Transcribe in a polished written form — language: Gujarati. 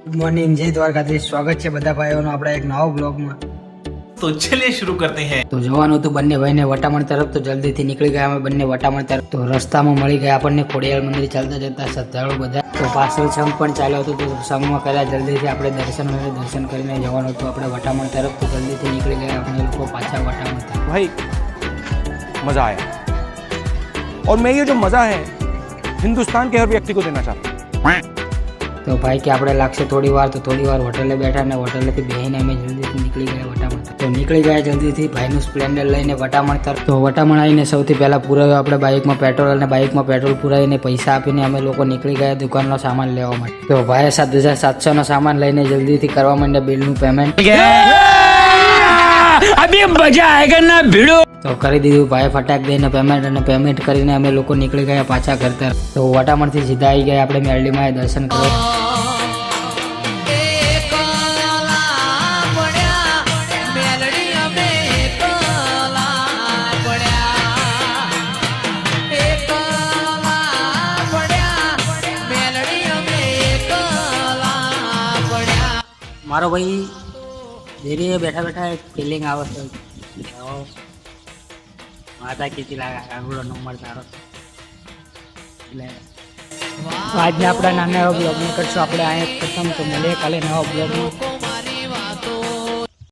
ગુડ મોર્નિંગ, જય દ્વારકાધીશ. સ્વાગત છે બધા ભાઈઓનો આપણા એક નવા બ્લોગમાં. તો ચલિए शुरू करते हैं. તો જવાનું હતું બંને ભાઈને વટામણ તરફ, તો જલ્દીથી નીકળી ગયા અમે બંને વટામણ તરફ. તો રસ્તામાં મળી ગયા આપણને ખોડિયાર મંદિર, ચાલતા જતા શ્રદ્ધાળુ બધા. તો પાછળ સંઘ પણ ચાલ્યો હતો, તો સંઘમાં કર્યા જલ્દીથી આપણે દર્શન કરીને જવાનું હતું આપણે વટામણ તરફ. તો જલ્દીથી નીકળી ગયા આપણે લોકો પાછા વટામણ તરફ. भाई मजा आया और मैं ये जो मजा है हिंदुस्तान के हर व्यक्ति को देना चाहता हूँ. તો ભાઈ કે આપણે લાગશે થોડી વાર, તો થોડી વાર હોટલે બેઠા ને હોટલેથી બેહીને અમે જલ્દીથી નીકળી ગયા વટામણ તરફ. તો નીકળી ગયા જલ્દીથી ભાઈનું સ્પ્લેન્ડર લઈને વટામણ તરફ. તો વટામણ આવીને સૌથી પહેલા પુરાવ્યું આપણે બાઇકમાં પેટ્રોલ, અને બાઇકમાં પેટ્રોલ પુરાવીને પૈસા આપીને અમે લોકો નીકળી ગયા દુકાનનો સામાન લેવા માટે. તો ભાઈએ 7,700 નો સામાન લઈને જલ્દીથી કરવા માંડ્યા બિલનું પેમેન્ટ. અભી મજા આયેગા ના ભીડો. તો કરી દીધું ભાઈ ફટાક દઈને પેમેન્ટ, અને પેમેન્ટ કરીને અમે લોકો નીકળી ગયા પાછા ઘર તરફ. તો વટામણથી સીધા આવી ગયા આપણે મેરડીમાં દર્શન કરવા. મારો ભાઈ ધીરે બેઠા બેઠા એક ફિલિંગ આવે છે, માતા કીધી લાગે આંગળો નંબર તારો. એટલે આજના આપણા નાના એવા બ્લોગમાં કરશું આપણે અહીંયા ખતમ. તો મળીએ કાલે નવા બ્લોગમાં.